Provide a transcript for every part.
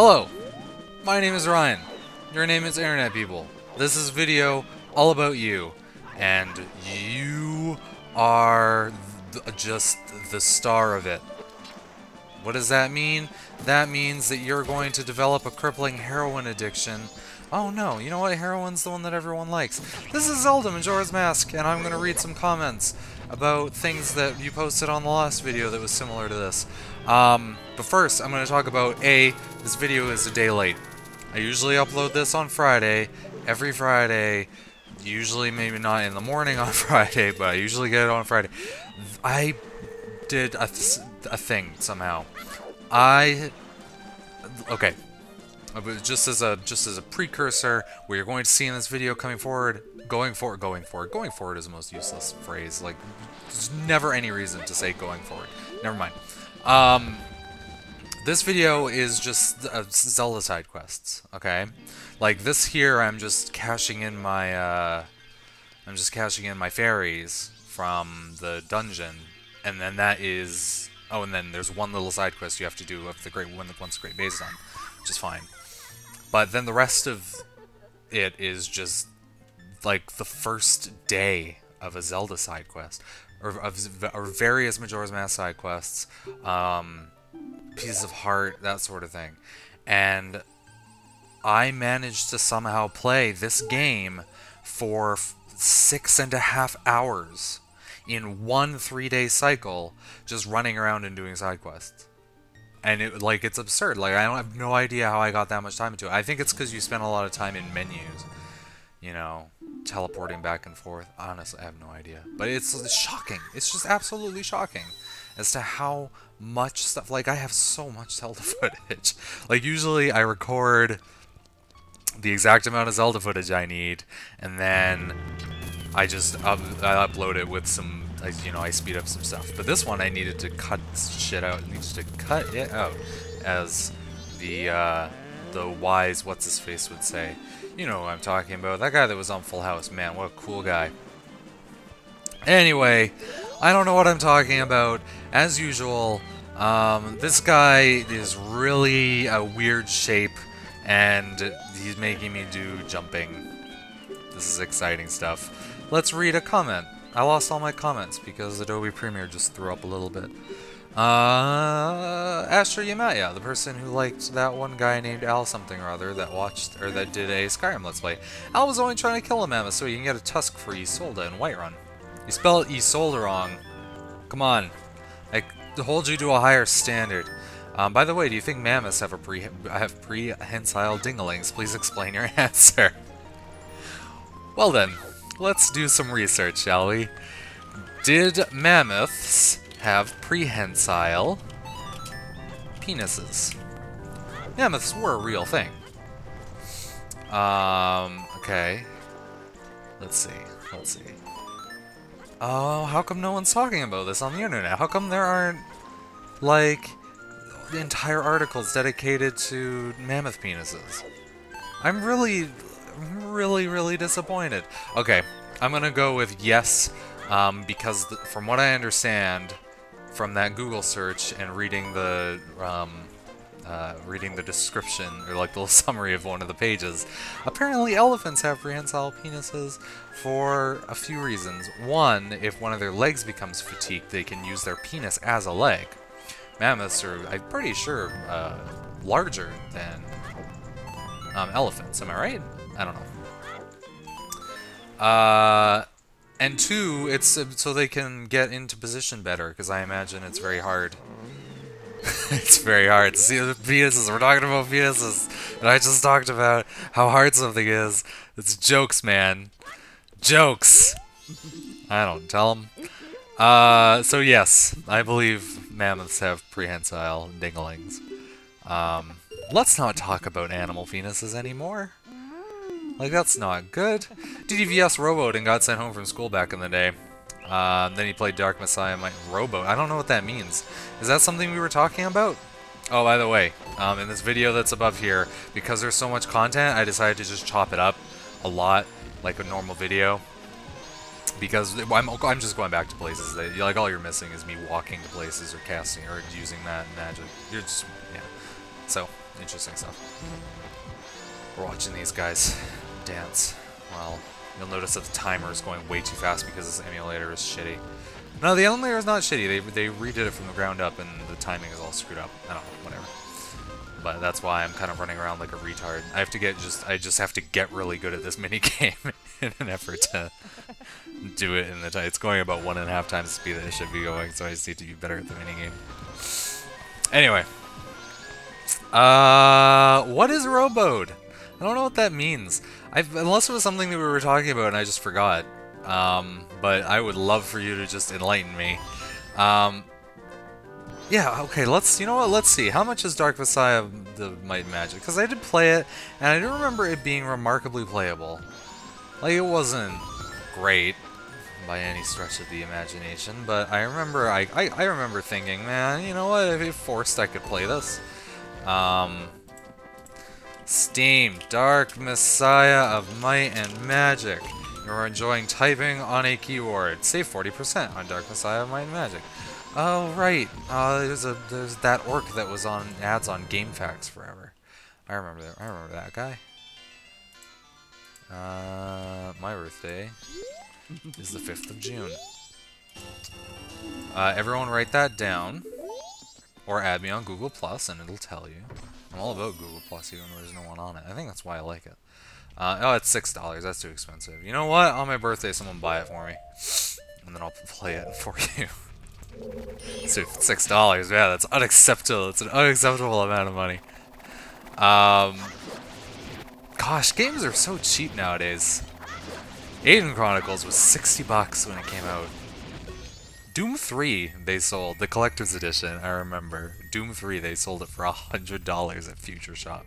Hello, my name is Ryan. Your name is Internet People. This is a video all about you, and you are just the star of it. What does that mean? That means that you're going to develop a crippling heroin addiction. Oh no, you know what? Heroin's the one that everyone likes. This is Zelda, Majora's Mask, and I'm going to read some comments about things that you posted on the last video that was similar to this. But first, I'm going to talk about this video is a day late. I usually upload this on Friday, every Friday, usually maybe not in the morning on Friday, but I usually get it on Friday. I did a thing somehow. Okay. Just as a precursor, what you're going to see in this video going forward is the most useless phrase. Like, there's never any reason to say going forward. Never mind. This video is just Zelda side quests, okay? Like this here, I'm just cashing in my fairies from the dungeon, and then that is, oh, and then there's one little side quest you have to do of the great one that once Great Base done, which is fine. But then the rest of it is just like the first day of a Zelda side quest, or various Majora's Mask side quests, pieces of heart, that sort of thing. And I managed to somehow play this game for 6.5 hours in one 3-day cycle, just running around and doing side quests. And it's absurd. Like, I have no idea how I got that much time into it. I think it's because you spend a lot of time in menus, you know, teleporting back and forth. Honestly, I have no idea. But it's shocking. It's just absolutely shocking as to how much stuff. Like, I have so much Zelda footage. Like, usually I record the exact amount of Zelda footage I need, and then I just I upload it with some, I speed up some stuff. But this one I needed to cut shit out. I needed to cut it out, as the wise what's-his-face would say. You know what I'm talking about. That guy that was on Full House. Man, what a cool guy. Anyway, I don't know what I'm talking about. As usual, this guy is really a weird shape, and he's making me do jumping. This is exciting stuff. Let's read a comment. I lost all my comments because Adobe Premiere just threw up a little bit. Asher Yamaya, the person who liked that one guy named Al something or other that did a Skyrim Let's Play. Al was only trying to kill a mammoth so he can get a tusk for Isolda in Whiterun. You spell Isolda wrong. Come on. I hold you to a higher standard. By the way, do you think mammoths have prehensile dinglings? Please explain your answer. Well then, let's do some research, shall we? Did mammoths have prehensile penises? Mammoths were a real thing. Okay. Let's see. Oh, how come no one's talking about this on the internet? How come there aren't, like, entire articles dedicated to mammoth penises? I'm really disappointed. Okay, I'm gonna go with yes, because from what I understand from that Google search and reading the description, or like the little summary of one of the pages, apparently elephants have prehensile penises for a few reasons. One, if one of their legs becomes fatigued, they can use their penis as a leg. Mammoths are, I'm pretty sure, larger than elephants. Am I right? I don't know. And two, it's so they can get into position better, because I imagine it's very hard. It's very hard to see the penises. We're talking about penises, and I just talked about how hard something is. It's jokes, man. Jokes! I don't tell them. So yes, I believe mammoths have prehensile dinglings. Let's not talk about animal penises anymore. Like, that's not good. DDVS rowboat and got sent home from school back in the day. Then he played Dark Messiah rowboat. I don't know what that means. Is that something we were talking about? Oh, by the way, in this video that's above here, because there's so much content, I decided to just chop it up a lot, like a normal video. Because I'm just going back to places that, like, all you're missing is me walking to places or casting or using that magic. You're just, yeah. So, interesting stuff. We're watching these guys dance. Well, you'll notice that the timer is going way too fast because this emulator is shitty. No, the emulator is not shitty. They redid it from the ground up, and the timing is all screwed up. I don't know, whatever. But that's why I'm kind of running around like a retard. I just have to get really good at this mini game in an effort to do it in the time. It's going about 1.5 times the speed that it should be going, so I just need to be better at the mini game. Anyway, what is Robode? I don't know what that means. Unless it was something that we were talking about and I just forgot. But I would love for you to just enlighten me. Yeah, okay, you know what, let's see. How much is Dark Messiah of the Might and Magic? Because I did play it, and I do remember it being remarkably playable. Like, it wasn't great by any stretch of the imagination, but I remember, I remember thinking, man, you know what, if forced I could play this. Steam, Dark Messiah of Might and Magic. You're enjoying typing on a keyboard. Save 40% on Dark Messiah of Might and Magic. Oh, right. There's that orc that was on ads on GameFAQs forever. I remember that guy. My birthday is the 5th of June. Everyone write that down. Or add me on Google Plus and it'll tell you. I'm all about Google Plus even though there's no one on it. I think that's why I like it. Oh, it's $6. That's too expensive. You know what? On my birthday, someone buy it for me. And then I'll play it for you. So $6, yeah, that's unacceptable. It's an unacceptable amount of money. Gosh, games are so cheap nowadays. Aidyn Chronicles was $60 when it came out. Doom 3 they sold, the collector's edition, I remember. Doom 3 they sold it for $100 at Future Shop.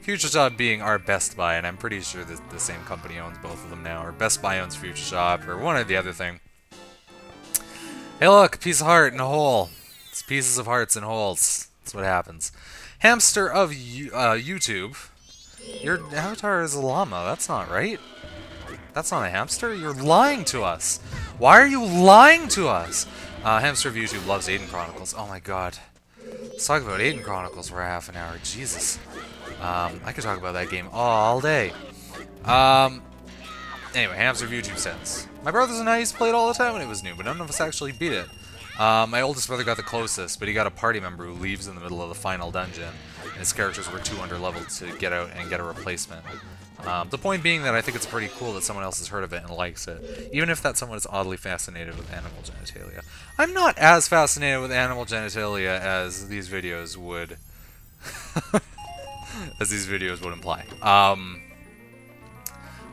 Future Shop being our Best Buy, and I'm pretty sure that the same company owns both of them now, or Best Buy owns Future Shop, or one or the other thing. Hey look, piece of heart in a hole. It's pieces of hearts in holes. That's what happens. Hamster of YouTube. Your avatar is a llama. That's not right. That's not a hamster. You're lying to us. Why are you lying to us? Hamster of YouTube loves Aidyn Chronicles. Oh my god. Let's talk about Aidyn Chronicles for half an hour. Jesus. I could talk about that game all day. Anyway, Hamster of YouTube says, my brothers and I used to play it all the time when it was new, but none of us actually beat it. My oldest brother got the closest, but he got a party member who leaves in the middle of the final dungeon, and his characters were too underleveled to get out and get a replacement. The point being that I think it's pretty cool that someone else has heard of it and likes it, even if that someone is oddly fascinated with animal genitalia. I'm not as fascinated with animal genitalia as these videos would imply.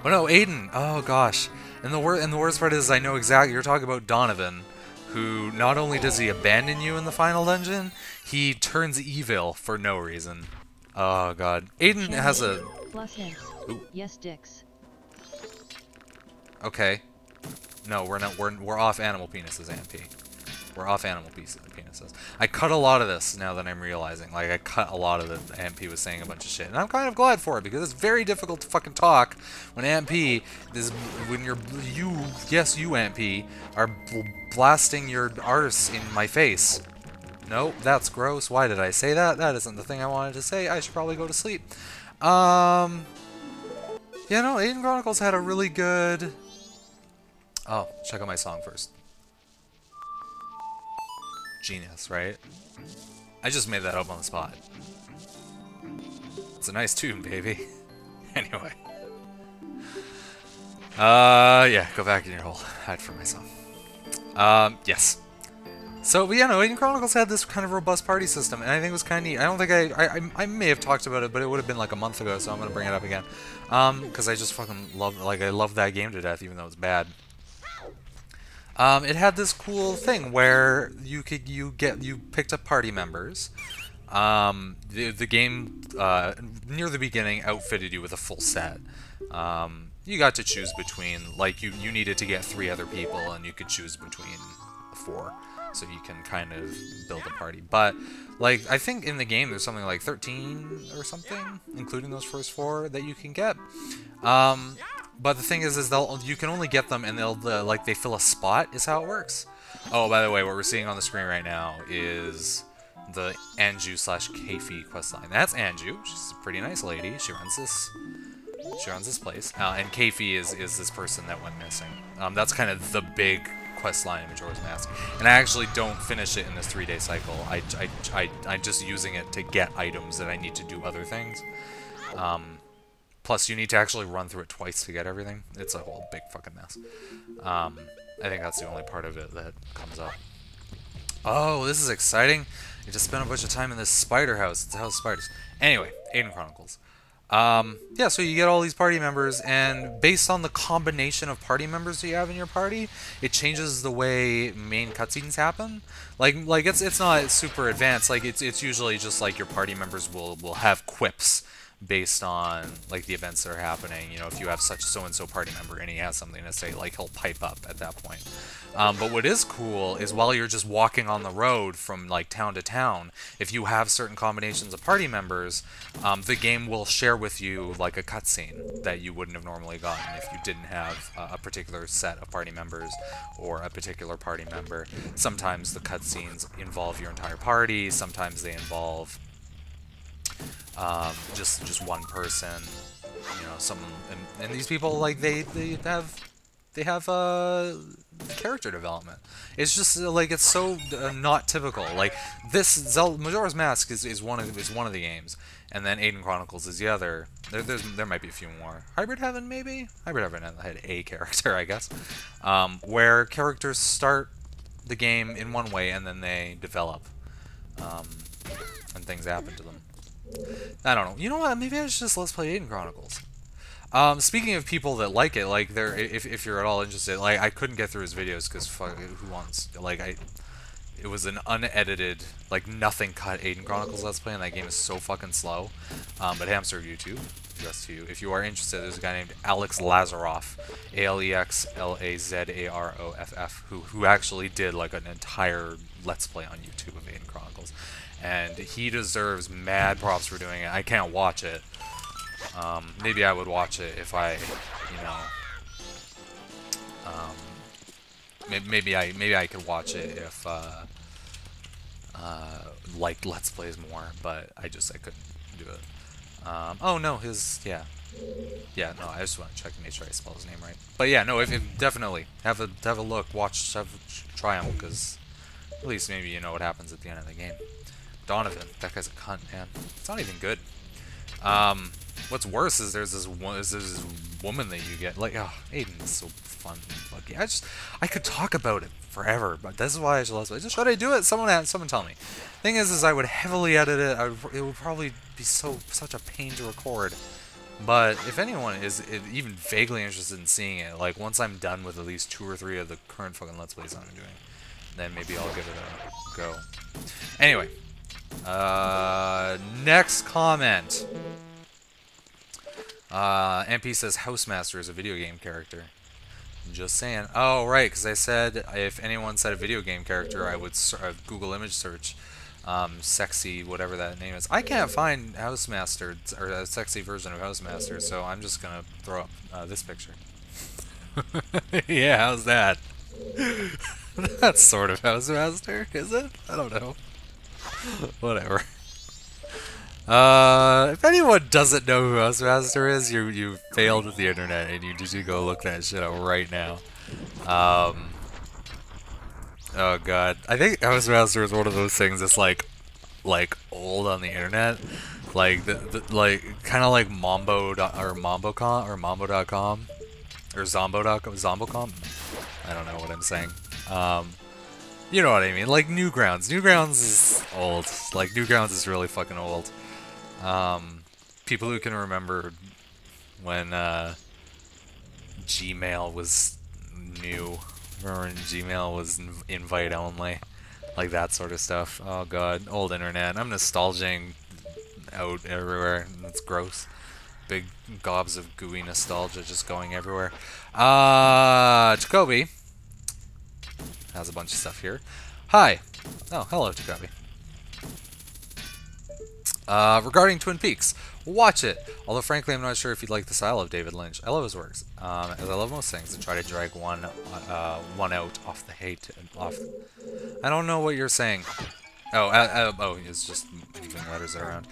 But no, Aidyn. Oh gosh, and the worst part is I know exactly you're talking about Donovan, who not only does he abandon you in the final dungeon, he turns evil for no reason. Oh god, Aidyn has a. Plus hints. Yes, dicks. Okay. No, we're not. We're off animal penises, AMP. We're off animal penises. I cut a lot of this now that I'm realizing. Like, I cut a lot of the AMP was saying a bunch of shit. And I'm kind of glad for it, because it's very difficult to fucking talk when AMP is, when you AMP, are blasting your arse in my face. Nope, that's gross. Why did I say that? That isn't the thing I wanted to say. I should probably go to sleep. Yeah, no, Aidyn Chronicles had a really good... Oh, check out my song first. Genius, right? I just made that up on the spot. It's a nice tune, baby. Anyway. Yeah, go back in your hole. Hide from my song. Yes. So, but yeah, no, Aidyn Chronicles had this kind of robust party system, and I think it was kind of neat. I don't think I may have talked about it, but it would have been like a month ago, so I'm gonna bring it up again. Because I just fucking love, like, I love that game to death, even though it's bad. It had this cool thing where you picked up party members. The game near the beginning outfitted you with a full set. You got to choose between, like, you needed to get 3 other people, and you could choose between 4, so you can kind of build a party. But like, I think in the game there's something like 13 or something, including those first 4 that you can get. But the thing is you can only get them, and they'll like, they fill a spot is how it works. Oh, by the way, what we're seeing on the screen right now is the Anju slash Keifi questline. That's Anju. She's a pretty nice lady. She runs this place. And Keifi is this person that went missing. That's kind of the big questline in Majora's Mask. And I actually don't finish it in this 3-day cycle. I'm just using it to get items that I need to do other things. Plus, you need to actually run through it twice to get everything. It's a whole big fucking mess. I think that's the only part of it that comes up. Oh, this is exciting. You just spent a bunch of time in this spider house. It's a house of spiders. Anyway, Aidyn Chronicles. Yeah, so you get all these party members, and based on the combination of party members you have in your party, it changes the way main cutscenes happen. Like it's not super advanced. Like it's usually just like your party members will have quips based on like the events that are happening. You know, if you have such so-and-so party member and he has something to say, like he'll pipe up at that point. But what is cool is while you're just walking on the road from like town to town, if you have certain combinations of party members, the game will share with you like a cutscene that you wouldn't have normally gotten if you didn't have a particular set of party members or a particular party member. Sometimes the cutscenes involve your entire party, sometimes they involve just one person, you know, and these people, like, they have character development. It's just like it's so not typical. Like this Majora's Mask is one of the games, and then Aidyn Chronicles is the other. There might be a few more. Hybrid Heaven, maybe. Hybrid Heaven had a character, I guess, where characters start the game in one way and then they develop, and things happen to them. I don't know. You know what? Maybe I should just let's play Aidyn Chronicles. Speaking of people that like it, like if you're at all interested, like I couldn't get through his videos because who wants, like it was an unedited, like nothing cut Aidyn Chronicles Let's Play, and that game is so fucking slow. But Hamster YouTube, just to you, if you are interested, there's a guy named Alex Lazaroff, AlexLazaroff, who actually did like an entire Let's Play on YouTube of Aidyn Chronicles, and he deserves mad props for doing it. I can't watch it. Maybe I would watch it if I, you know, maybe I could watch it if like Let's Plays more, but I couldn't do it. Oh no, yeah, no, I just want to check and make sure I spell his name right. But yeah, no, if definitely have a look, try him, because at least maybe you know what happens at the end of the game. Donovan, that guy's a cunt, man. It's not even good. What's worse is there's this woman that you get, like, oh, Aidyn is so fun and buggy. I could talk about it forever, but this is why I should I do it? Someone tell me. Thing is I would heavily edit it. It would probably be such a pain to record. But if anyone is even vaguely interested in seeing it, like once I'm done with at least 2 or 3 of the current fucking Let's Plays I'm doing, then maybe I'll give it a go. Anyway, next comment. MP says Housemaster is a video game character. Just saying. Oh, right, because I said if anyone said a video game character, I would Google image search sexy, whatever that name is. I can't find Housemaster, or a sexy version of Housemaster, so I'm just going to throw up this picture. Yeah, how's that? That's sort of Housemaster, is it? I don't know. Whatever. If anyone doesn't know who Housemaster is, you failed at the internet, and you need to go look that shit up right now. Oh god, I think Housemaster is one of those things that's like old on the internet, like like kind of like Mambo or Mambocom or Mambo.com or Zombocom. I don't know what I'm saying. You know what I mean? Like Newgrounds. Newgrounds is old. Like Newgrounds is really fucking old. People who can remember when Gmail was new, remember when Gmail was invite only, like that sort of stuff. Oh god, old internet. I'm nostalging out everywhere. That's gross. Big gobs of gooey nostalgia just going everywhere. Jacoby has a bunch of stuff here. Hi. Oh, hello, Jacoby. Regarding Twin Peaks, watch it. Although, frankly, I'm not sure if you'd like the style of David Lynch. I love his works, as I love most things, to try to drag one out off the hate. I don't know what you're saying. Oh, it's just moving letters around.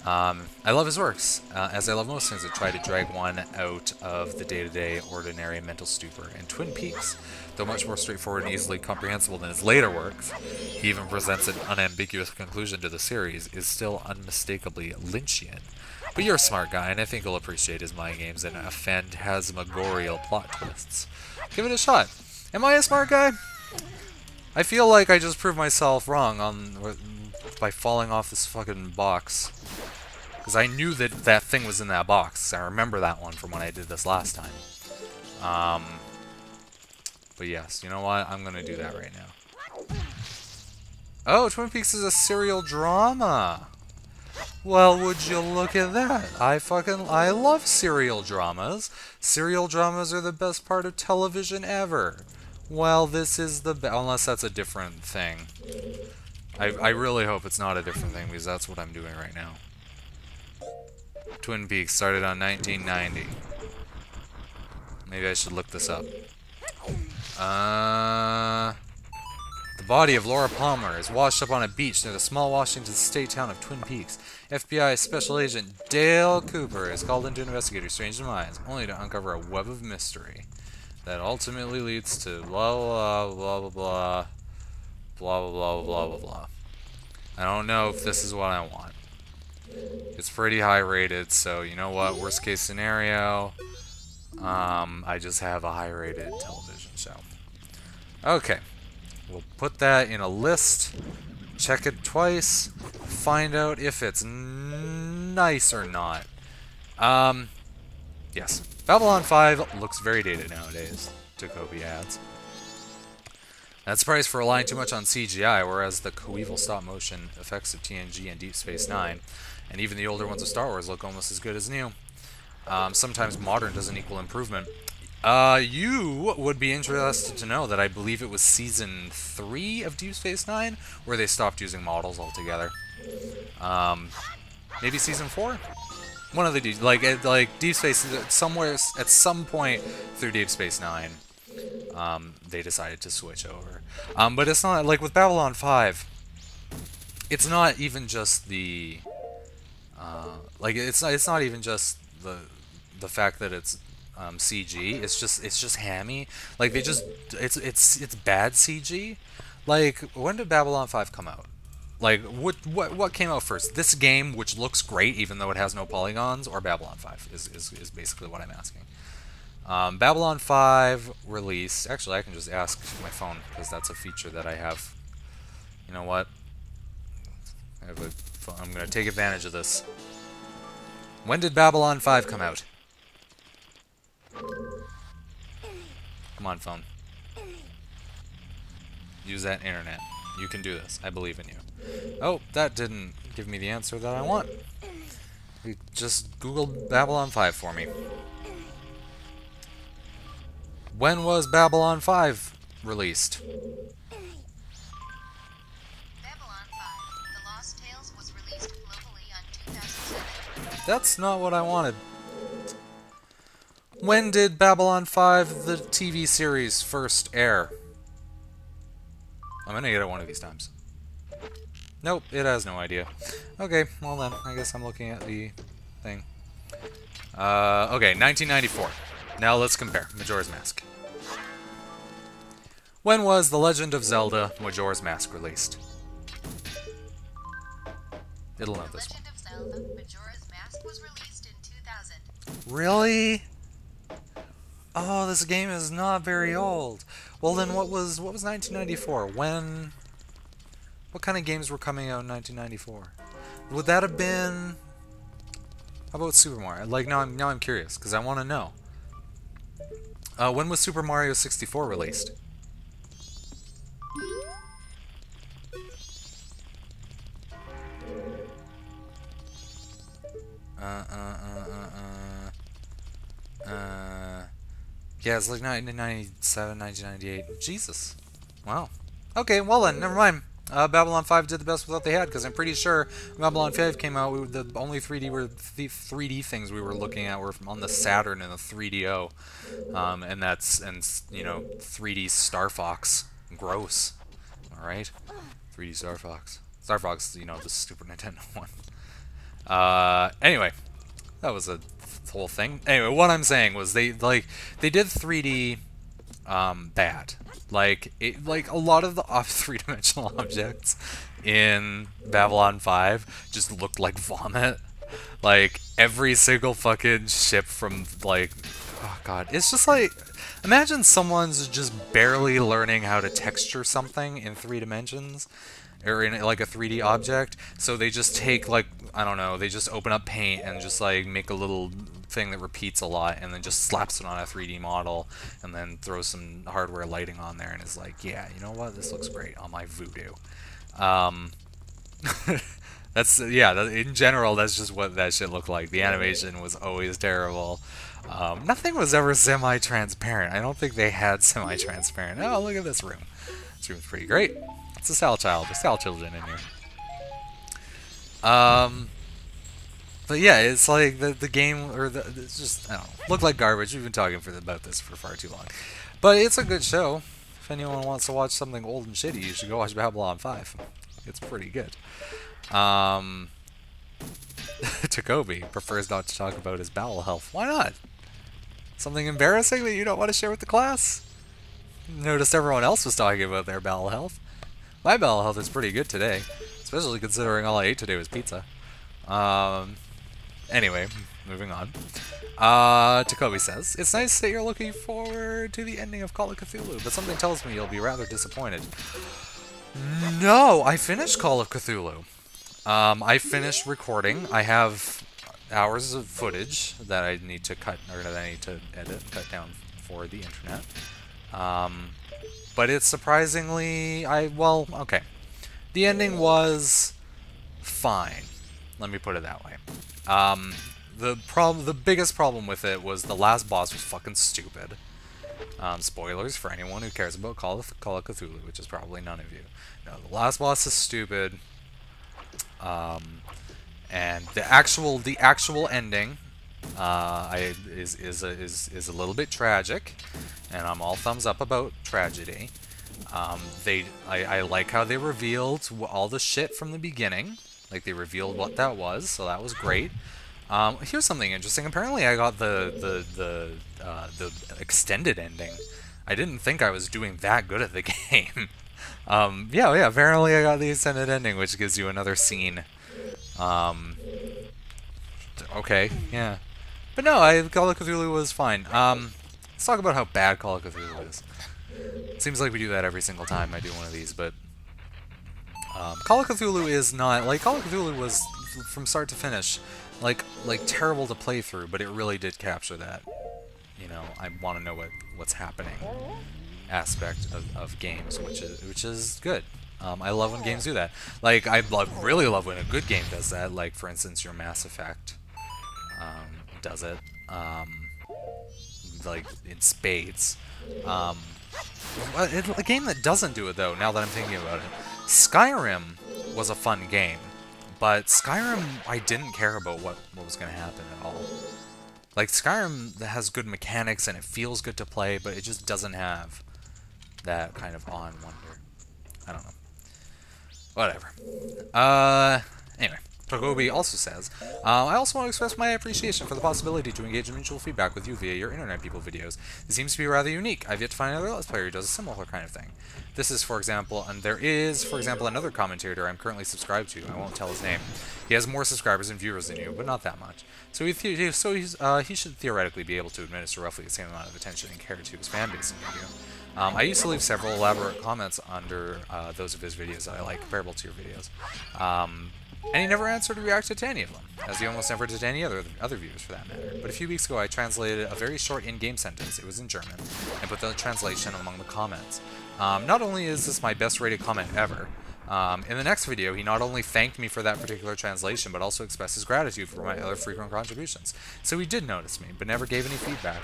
I love his works, as I love most things that try to drag one out of the day-to-day ordinary mental stupor. And Twin Peaks, though much more straightforward and easily comprehensible than his later works, he even presents an unambiguous conclusion to the series, is still unmistakably Lynchian. But you're a smart guy, and I think you'll appreciate his mind games and phantasmagorial plot twists. Give it a shot. Am I a smart guy? I feel like I just proved myself wrong by falling off this fucking box. Because I knew that that thing was in that box. I remember that one from when I did this last time. But yes, you know what? I'm gonna do that right now. Oh, Twin Peaks is a serial drama! Well, would you look at that? I love serial dramas. Serial dramas are the best part of television ever. Well, this is unless that's a different thing. I really hope it's not a different thing, because that's what I'm doing right now. Twin Peaks started on 1990. Maybe I should look this up. The body of Laura Palmer is washed up on a beach near the small Washington state town of Twin Peaks. FBI Special Agent Dale Cooper is called in to investigate her strange demise, only to uncover a web of mystery that ultimately leads to blah blah blah blah blah blah blah blah blah blah blah. I don't know if this is what I want. It's pretty high rated, so you know what? Worst case scenario, I just have a high rated television show. Okay, we'll put that in a list. Check it twice. Find out if it's nice or not. Yes. Babylon 5 looks very dated nowadays, Jacoby adds. That's praise for relying too much on CGI, whereas the coeval stop-motion effects of TNG and Deep Space Nine, and even the older ones of Star Wars, look almost as good as new. Sometimes modern doesn't equal improvement. You would be interested to know that I believe it was Season 3 of Deep Space Nine where they stopped using models altogether. Maybe Season 4? One of the like Deep Space, somewhere at some point through Deep Space Nine, they decided to switch over. But it's not like with Babylon 5. It's not even just the it's not even just the fact that it's CG. It's just hammy. Like it's bad CG. Like, when did Babylon 5 come out? Like, what came out first? This game, which looks great even though it has no polygons, or Babylon 5 is basically what I'm asking. Babylon 5 release. Actually, I can just ask my phone because that's a feature that I have. You know what? I'm gonna take advantage of this. When did Babylon 5 come out? Come on, phone. Use that internet. You can do this. I believe in you. Oh, that didn't give me the answer that I want. Just Googled Babylon 5 for me. When was Babylon 5 released? Babylon 5, The Lost Tales was released globally on 2007. That's not what I wanted. When did Babylon 5, the TV series, first air? I'm gonna get it one of these times. Nope, it has no idea. Okay, well then, I guess I'm looking at the thing. Okay, 1994. Now let's compare. Majora's Mask. When was The Legend of Zelda Majora's Mask released? It'll know this one. Legend of Zelda Majora's Mask was released in 2000. Really? Oh, this game is not very old. Well then, what was 1994? What kind of games were coming out in 1994? Would that have been? How about Super Mario? Like, now I'm curious because I want to know. When was Super Mario 64 released? Yeah, it's like 1997, 1998. Jesus. Wow. Okay, well then, never mind. Babylon 5 did the best with what they had, because I'm pretty sure when Babylon 5 came out, the only 3D things we were looking at were on the Saturn and the 3DO. And you know, 3D Star Fox. Gross. Alright? 3D Star Fox. Star Fox, you know, the Super Nintendo one. Anyway, that was a whole thing. Anyway, what I'm saying was they did 3D bad. Like a lot of the three-dimensional objects in Babylon 5 just looked like vomit. Like every single fucking ship from like, oh god, it's just like, imagine someone's just barely learning how to texture something in 3 dimensions. Or in like a 3D object, so they just take like, I don't know, they just open up Paint and just like make a little thing that repeats a lot and then just slaps it on a 3D model and then throws some hardware lighting on there and is like, yeah, you know what, this looks great on my Voodoo. That's, yeah, in general, that's just what that shit looked like. The animation was always terrible. Nothing was ever semi-transparent. I don't think they had semi-transparent. Oh, look at this room. This room's pretty great. It's a Sal Child. There's Sal Children in here. But yeah, it's like the game, or it's just, I don't know, looked like garbage. We've been talking about this for far too long. But it's a good show. If anyone wants to watch something old and shitty, you should go watch Babylon 5. It's pretty good. Takobi prefers not to talk about his bowel health. Why not? Something embarrassing that you don't want to share with the class? Noticed everyone else was talking about their bowel health. My bowel health is pretty good today, especially considering all I ate today was pizza. Anyway, moving on. Takobi says, it's nice that you're looking forward to the ending of Call of Cthulhu, but something tells me you'll be rather disappointed. No, I finished Call of Cthulhu. I finished recording. I have hours of footage that I need to cut, or that I need to edit and cut down for the internet. But it's surprisingly, well, okay. The ending was fine. Let me put it that way. The biggest problem with it was the last boss was fucking stupid. Spoilers for anyone who cares about Call of Cthulhu, which is probably none of you. No, the last boss is stupid. And the actual ending is a little bit tragic, and I'm all thumbs up about tragedy. I like how they revealed all the shit from the beginning. Like, they revealed what that was, so that was great. Here's something interesting. Apparently, I got the extended ending. I didn't think I was doing that good at the game. Yeah. Apparently, I got the extended ending, which gives you another scene. Okay, yeah. But no, Call of Cthulhu was fine. Let's talk about how bad Call of Cthulhu is. It seems like we do that every single time I do one of these, but Call of Cthulhu is not, like, Call of Cthulhu was, from start to finish, like terrible to play through, but it really did capture that, you know, I want to know what's happening aspect of games, which is good. I love when games do that. Like, really love when a good game does that. Like, for instance, your Mass Effect does it, like, in spades. A game that doesn't do it, though, now that I'm thinking about it, Skyrim was a fun game, but Skyrim, I didn't care about what was going to happen at all. Like, Skyrim has good mechanics and it feels good to play, but it just doesn't have that kind of awe and wonder. I don't know. Whatever. Anyway, Tagobi also says, I also want to express my appreciation for the possibility to engage in mutual feedback with you via your Internet People videos. It seems to be rather unique. I've yet to find another Let's Player who does a similar kind of thing. This is, for example, and there is, for example, another commentator I'm currently subscribed to. I won't tell his name. He has more subscribers and viewers than you, but not that much. So he should theoretically be able to administer roughly the same amount of attention and care to his fanbase in video. I used to leave several elaborate comments under those of his videos that I like, comparable to your videos. And he never answered or reacted to any of them, as he almost never did any other viewers for that matter. But a few weeks ago I translated a very short in-game sentence, it was in German, and put the translation among the comments. Not only is this my best rated comment ever, in the next video he not only thanked me for that particular translation, but also expressed his gratitude for my other frequent contributions. So he did notice me, but never gave any feedback.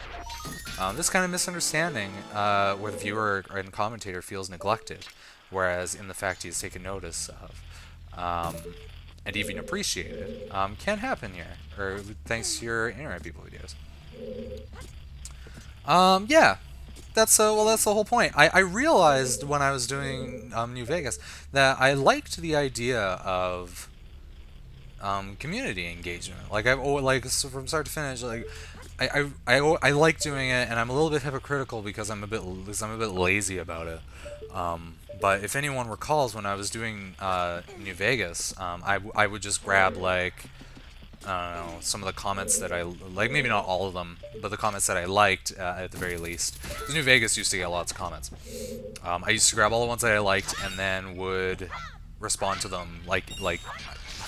This kind of misunderstanding, where the viewer and commentator feels neglected, whereas in the fact he has taken notice of, and even appreciated, can happen here, or thanks to your Internet People videos. Yeah, that's well, that's the whole point. I realized when I was doing New Vegas that I liked the idea of community engagement. Like so from start to finish, like I like doing it, and I'm a little bit hypocritical because I'm a bit lazy about it. But if anyone recalls, when I was doing New Vegas, I would just grab like, I don't know, some of the comments that I like, maybe not all of them, but the comments that I liked at the very least. Because New Vegas used to get lots of comments. I used to grab all the ones that I liked and then would respond to them like I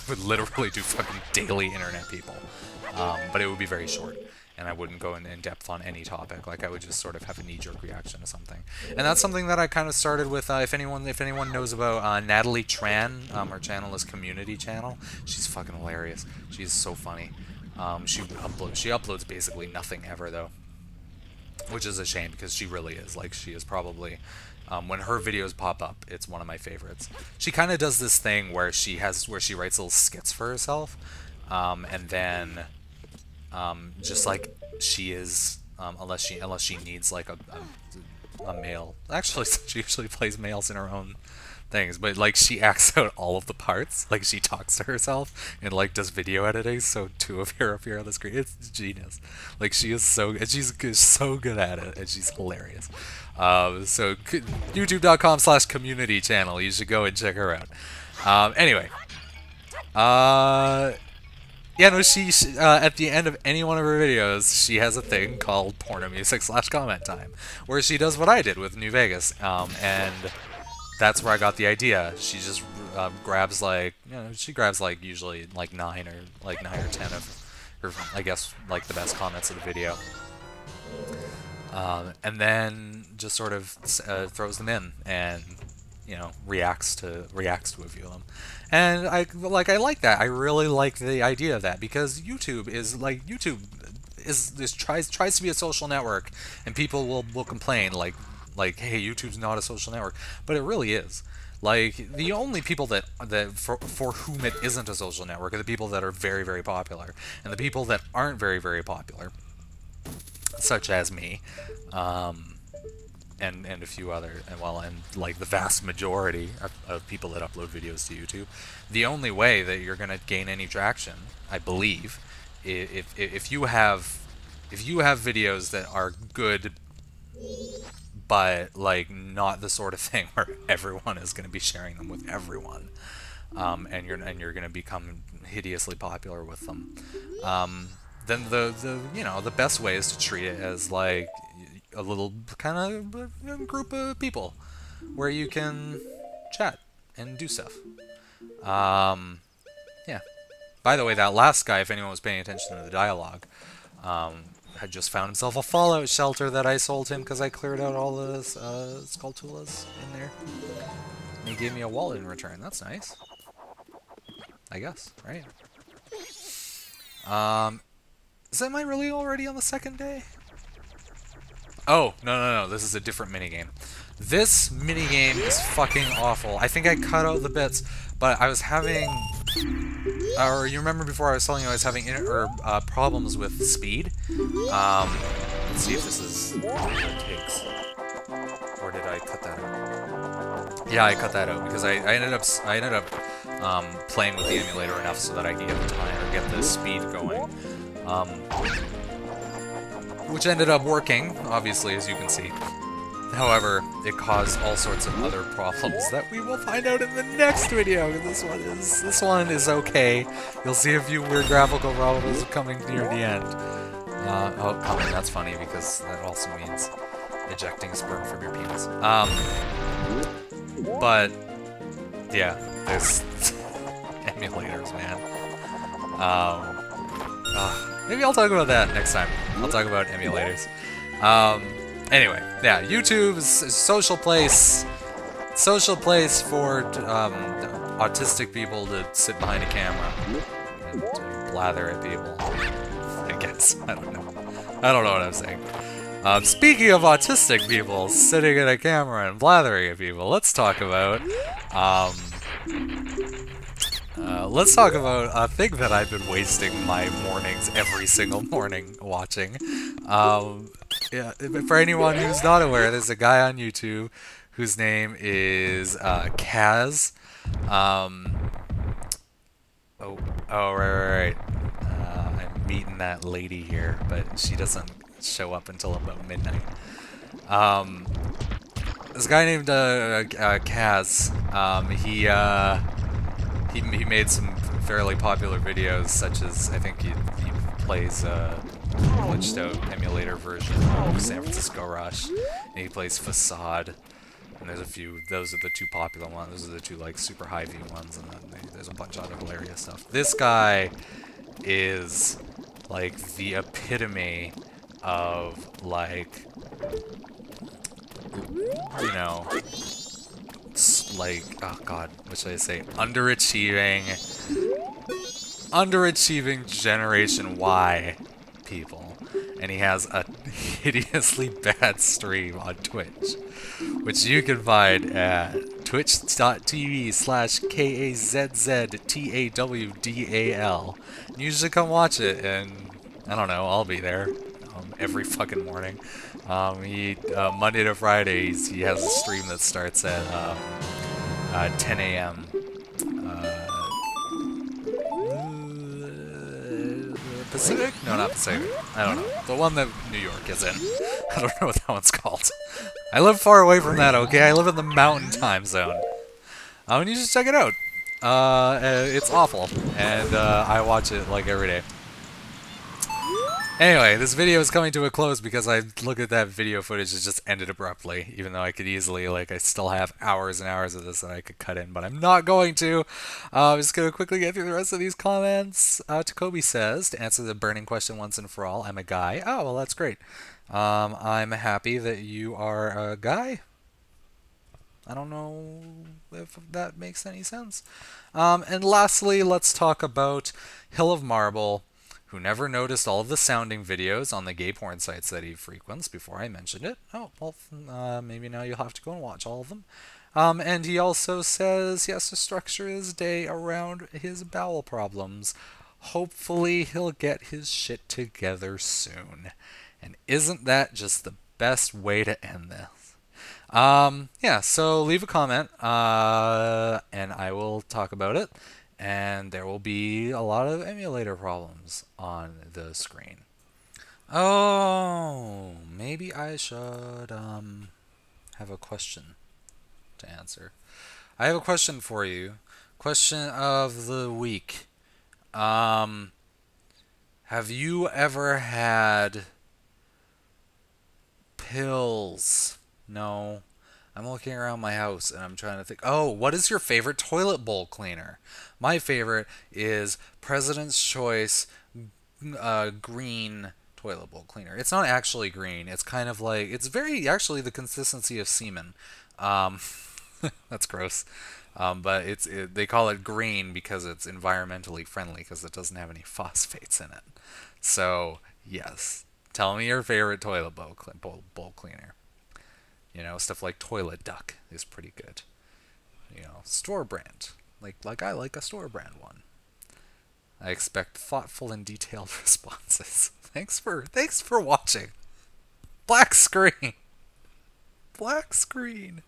would literally do fucking daily internet people. But it would be very short, and I wouldn't go in depth on any topic. Like I would just sort of have a knee-jerk reaction to something, and that's something that I kind of started with. If anyone knows about Natalie Tran, her channel is Community Channel. She's fucking hilarious. She's so funny. She uploads basically nothing ever though, which is a shame because she really is like she is probably. When her videos pop up, it's one of my favorites. She kind of does this thing where she writes little skits for herself, and then just like she is, unless she needs like a male. Actually, she usually plays males in her own things, but like she acts out all of the parts. Like she talks to herself and like does video editing, so two of her appear on the screen. It's genius. Like she's so good at it, and she's hilarious. So youtube.com/community channel. You should go and check her out. Anyway, yeah, no, she at the end of any one of her videos, she has a thing called porno music /comment time, where she does what I did with New Vegas, and that's where I got the idea. She just grabs like, she grabs like usually like 9 or 10 of her, I guess, like the best comments of the video, and then just sort of throws them in and reacts to a few of them. And I like that. I really like the idea of that, because YouTube tries to be a social network, and people will complain like hey, YouTube's not a social network, but it really is. Like the only people that for whom it isn't a social network are the people that are very, very popular, and the people that aren't very, very popular, such as me, and a few other, and like the vast majority of people that upload videos to YouTube. The only way that you're gonna gain any traction, I believe, if you have videos that are good, but like not the sort of thing where everyone is gonna be sharing them with everyone, and you're gonna become hideously popular with them. Then the best way is to treat it as like a little kind of group of people where you can chat and do stuff. Yeah. By the way, that last guy, if anyone was paying attention to the dialogue, had just found himself a fallout shelter that I sold him because I cleared out all the Skulltulas in there. And he gave me a wallet in return. That's nice. I guess, right? Am I really already on the second day? Oh, no, this is a different minigame. This minigame is fucking awful. I think I cut out the bits, but I was having... Or you remember before I was telling you I was having problems with speed? Let's see if this is what it takes. Or did I cut that out? Yeah, I cut that out because I ended up playing with the emulator enough so that I could get the time or get the speed going. Which ended up working, obviously, as you can see. However, it caused all sorts of other problems that we will find out in the next video. This one is okay. You'll see a few weird graphical problems coming near the end. Oh, coming, that's funny because that also means ejecting sperm from your penis. But yeah, there's emulators, man. Maybe I'll talk about that next time. I'll talk about emulators. Anyway, yeah, YouTube's a social place for autistic people to sit behind a camera and blather at people. I guess. I don't know what I'm saying. Speaking of autistic people sitting in a camera and blathering at people, let's talk about a thing that I've been wasting my mornings every single morning watching. Yeah, for anyone who's not aware, there's a guy on YouTube whose name is Kaz. Um, right. I'm meeting that lady here, but she doesn't show up until about midnight. This guy named Kaz. He made some fairly popular videos, such as I think he plays glitched out emulator version of San Francisco Rush, and he plays Facade. And there's a few. Those are the two popular ones. Those are the two like super high view ones, and then there's a bunch of other hilarious stuff. This guy is like the epitome of like, you know, like, oh god, what should I say? Underachieving Generation Y people. And he has a hideously bad stream on Twitch, which you can find at twitch.tv/KAZZTAWDAL. You should come watch it, and I don't know, I'll be there every fucking morning. Monday to Fridays, he has a stream that starts at 10 a.m. Pacific? No, not Pacific. I don't know. The one that New York is in. I don't know what that one's called. I live far away from that, okay? I live in the mountain time zone. And you should check it out. It's awful. And I watch it like every day. Anyway, this video is coming to a close because I look at that video footage, it just ended abruptly, even though I could easily, like, I still have hours and hours of this that I could cut in, but I'm not going to. I'm just going to quickly get through the rest of these comments. Takobi says, to answer the burning question once and for all, I'm a guy. Oh, well, that's great. I'm happy that you are a guy. I don't know if that makes any sense. And lastly, let's talk about Hill of Marble, who never noticed all of the sounding videos on the gay porn sites that he frequents before I mentioned it. Oh, well, maybe now you'll have to go and watch all of them. And he also says he has to structure his day around his bowel problems. Hopefully he'll get his shit together soon. And isn't that just the best way to end this? Yeah, so leave a comment, and I will talk about it. And there will be a lot of emulator problems on the screen. Oh, maybe I should have a question to answer. I have a question for you. Question of the week. Have you ever had pills? No. I'm looking around my house and I'm trying to think, oh, what is your favorite toilet bowl cleaner? My favorite is President's Choice green toilet bowl cleaner. It's not actually green. It's kind of like, it's very, actually the consistency of semen. That's gross. But they call it green because it's environmentally friendly because it doesn't have any phosphates in it. So, yes. Tell me your favorite toilet bowl cleaner. You know, stuff like Toilet Duck is pretty good. You know, store brand. Like I like a store brand one. I expect thoughtful and detailed responses. Thanks for watching. Black screen. Black screen.